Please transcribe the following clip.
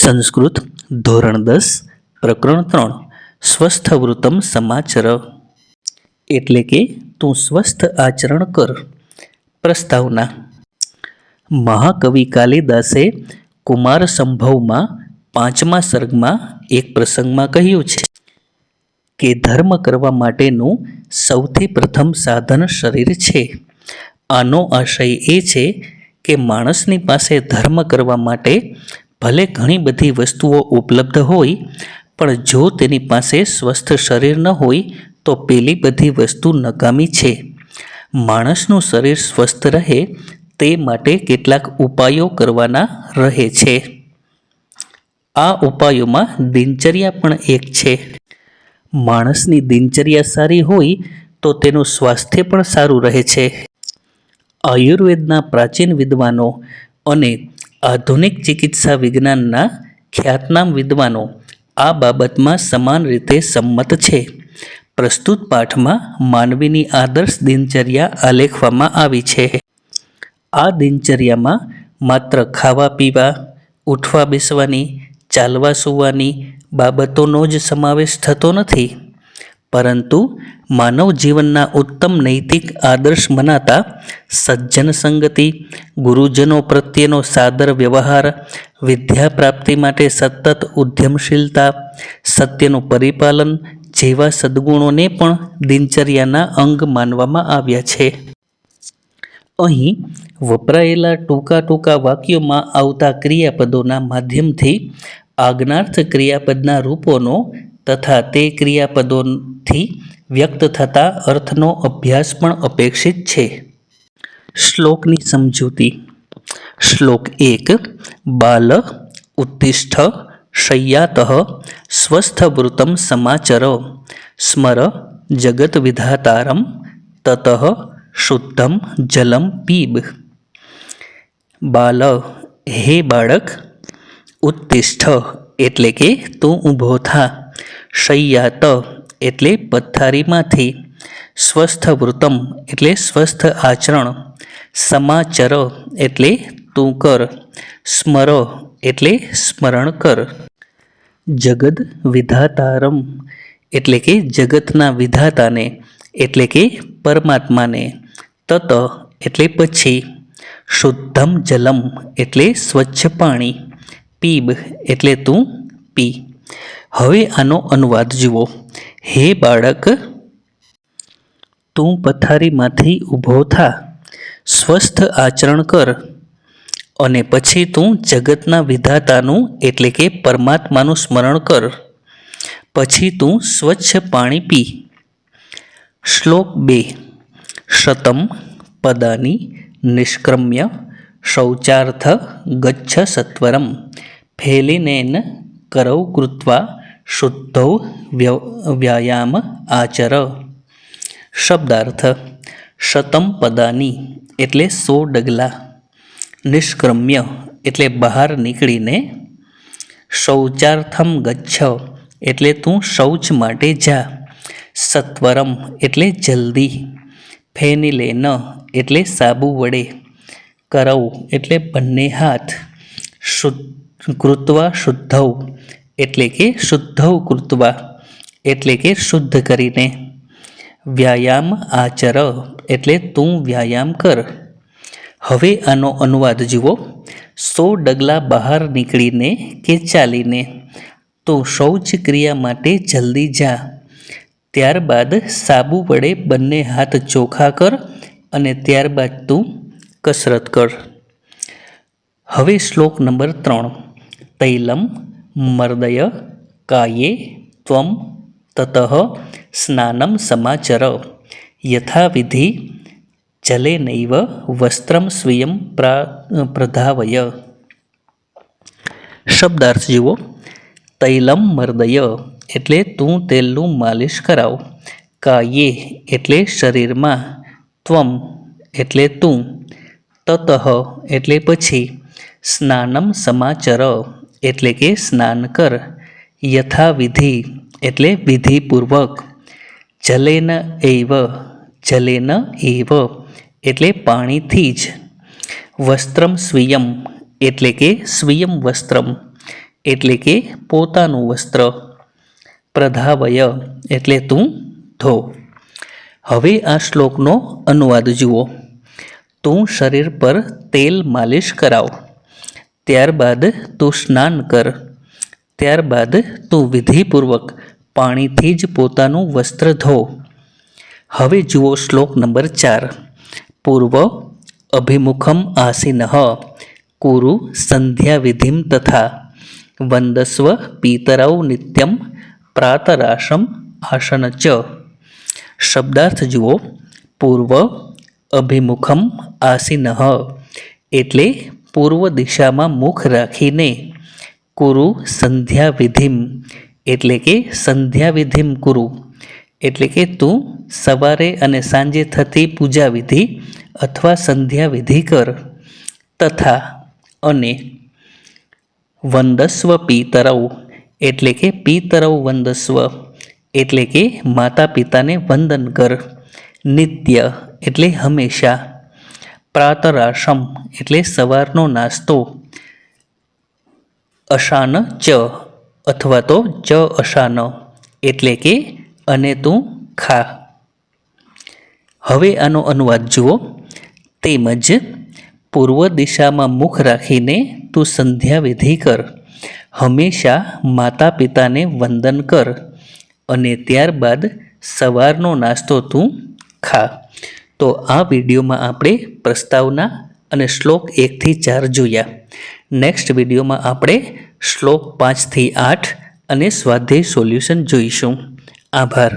સંસ્કૃત ધોરણ 10 પ્રકરણ 3 સ્વસ્થવૃત્તમ સમાચર એટલે કે તું સ્વસ્થ આચરણ કર. પ્રસ્તાવના. મહાકવિ કાલિદાસે કુમાર સંભવમાં 5મા સર્ગમાં એક પ્રસંગમાં કહ્યું છે કે ધર્મ કરવા માટેનું સૌથી પ્રથમ સાધન શરીર છે. આનો આશય એ છે કે માણસની પાસે ધર્મ કરવા માટે ભલે ઘણી બધી વસ્તુઓ ઉપલબ્ધ હોય, પણ જો તેની પાસે સ્વસ્થ શરીર ન હોય તો પેલી બધી વસ્તુ નકામી છે. માણસનું શરીર સ્વસ્થ રહે તે માટે કેટલાક ઉપાયો કરવાના રહે છે. આ ઉપાયોમાં દિનચર્યા પણ એક છે. માણસની દિનચર્યા સારી હોય તો તેનું સ્વાસ્થ્ય પણ સારું રહે છે. આયુર્વેદના પ્રાચીન વિદ્વાનો અને આધુનિક ચિકિત્સા વિજ્ઞાનના ખ્યાતનામ વિદ્વાનો આ બાબતમાં સમાન રીતે સંમત છે. પ્રસ્તુત પાઠમાં માનવીની આદર્શ દિનચર્યા આલેખવામાં આવી છે. આ દિનચર્યામાં માત્ર ખાવા પીવા, ઉઠવા બેસવાની, ચાલવા સૂવાની બાબતોનો જ સમાવેશ થતો નથી, પરંતુ માનવ જીવનના ઉત્તમ નૈતિક આદર્શ મનાતા સજ્જન સંગતિ, ગુરુજનો પ્રત્યેનો સાદર વ્યવહાર, વિદ્યા પ્રાપ્તિ માટે સતત ઉદ્યમશીલતા, સત્યનું પરિપાલન જેવા સદ્ગુણોને પણ દિનચર્યાના અંગ માનવામાં આવ્યા છે. અહીં વપરાયેલા ટૂંકા વાક્યોમાં આવતા ક્રિયાપદોના માધ્યમથી આજ્ઞાર્થ ક્રિયાપદના રૂપોનો તથા તે ક્રિયાપદોથી વ્યક્ત થતા અર્થનો અભ્યાસ પણ અપેક્ષિત છે. શ્લોકની સમજૂતી. શ્લોક 1. બાલ ઉત્તિષ્ઠ શય્યાતઃ સ્વસ્થવૃત્તમ સમાચર સ્મર જગતવિધાતારં તતઃ શુદ્ધમ જલમ પીબ. બાલ, હે બાળક. ઉત્તિષ્ઠ એટલે કે તું ઊભો થા. શય્યાત એટલે પથારીમાંથી. સ્વસ્થવૃત્તમ એટલે સ્વસ્થ આચરણ. સમાચર એટલે તું કર. સ્મર એટલે સ્મરણ કર. જગદ વિધાતારમ એટલે કે જગતના વિધાતાને એટલે કે પરમાત્માને. તત એટલે પછી. શુદ્ધમ જલમ એટલે સ્વચ્છ પાણી. પીબ એટલે તું પી. હવે આનો અનુવાદ જુઓ. હે બાળક, તું પથારીમાંથી ઊભો થા, સ્વસ્થ આચરણ કર, અને પછી તું જગતના વિધાતાનું એટલે કે પરમાત્માનું સ્મરણ કર. પછી તું સ્વચ્છ પાણી પી. શ્લોક 2. શતમ પદાની નિષ્ક્રમ્ય શૌચાર્થ ગચ્છ સત્વરમ ફેલિનેન કરૌ કૃત્વા શુદ્ધૌ વ્યાયામ આચર. શબ્દાર્થ. શતમ પદાની એટલે 100 ડગલા. નિષ્ક્રમ્ય એટલે બહાર નીકળીને. શૌચાર્થમ ગચ્છ એટલે તું શૌચ માટે જા. સત્વરમ એટલે જલ્દી. ફેનિલેન એટલે સાબુ વડે. કરૌ એટલે બંને હાથ. કૃત્વા શુદ્ધૌ એટલે કે શુદ્ધૌ કૃત્વા એટલે કે શુદ્ધ કરીને. વ્યાયામ આચર એટલે તું વ્યાયામ કર. હવે આનો અનુવાદ જુઓ. 100 ડગલા બહાર નીકળીને કે ચાલીને તું શૌચ ક્રિયા માટે જલ્દી જા. ત્યારબાદ સાબુ વડે બંને હાથ ચોખ્ખા કર અને ત્યારબાદ તું કસરત કર. હવે શ્લોક નંબર 3. તૈલમ મર્દય કાયે ત્વમ તતઃ સ્નાનમ સમાચર યથાવિધિ જલેનૈવ વસ્ત્રમ સ્વીયં પ્રધાવય. શબ્દાર્થ જુઓ. તૈલમ મર્દય એટલે તું તેલનું માલિશ કરાવ. કાયે એટલે શરીરમાં. ત્વમ એટલે તું. તતઃ એટલે પછી. સ્નાનમ સમાચર એટલે કે સ્નાન કર. યથાવિધિ એટલે વિધિપૂર્વક. જલેન એવ એટલે પાણીથી જ. વસ્ત્રમ સ્વીયમ એટલે કે સ્વીયમ વસ્ત્રમ. એટલે કે પોતાનું વસ્ત્ર. પ્રધાવય એટલે તું ધો. હવે આ શ્લોકનો અનુવાદ જુઓ. તું શરીર પર તેલ માલિશ કરાવ, ત્યારબાદ તું સ્નાન કર, ત્યારબાદ તું વિધિપૂર્વક પાણીથી જ પોતાનું વસ્ત્ર ધો. હવે જુઓ શ્લોક નંબર 4. પૂર્વ અભિમુખમ આસીનઃ કુરુ સંધ્યાવિધિમ તથા વંદસ્વ પિતરૌ નિત્યમ પ્રાતરાશમ આસન ચ. શબ્દાર્થ જુઓ. પૂર્વ અભિમુખમ આસીનઃ એટલે પૂર્વ દિશામાં મુખ રાખીને, કુરુ સંધ્યાવિધિમ એટલે કે સંધ્યાવિધિમ કુરુ એટલે કે તું સવારે અને સાંજે થતી પૂજા વિધિ અથવા સંધ્યા વિધિ કર. તથા અને વંદસ્વ પિતરૌ એટલે કે પિતરૌ વંદસ્વ એટલે કે માતા પિતાને વંદન કર. નિત્ય એટલે હંમેશા. પ્રાતરાશમ એટલે સવારનો નાસ્તો. અશાન ચ અથવા તો ચ અશાન એટલે કે અને તું ખા. હવે આનો અનુવાદ જુઓ. તેમજ પૂર્વ દિશામાં મુખ રાખીને તું સંધ્યા વિધિ કર, હંમેશા માતા પિતાને વંદન કર અને ત્યારબાદ સવારનો નાસ્તો તું ખા. તો આ વિડીયોમાં આપણે પ્રસ્તાવના અને શ્લોક 1 થી 4 જોયા. નેક્સ્ટ વિડીયોમાં આપણે શ્લોક 5 થી 8 અને સ્વાધ્યાય સોલ્યુશન જોઈશું. આભાર.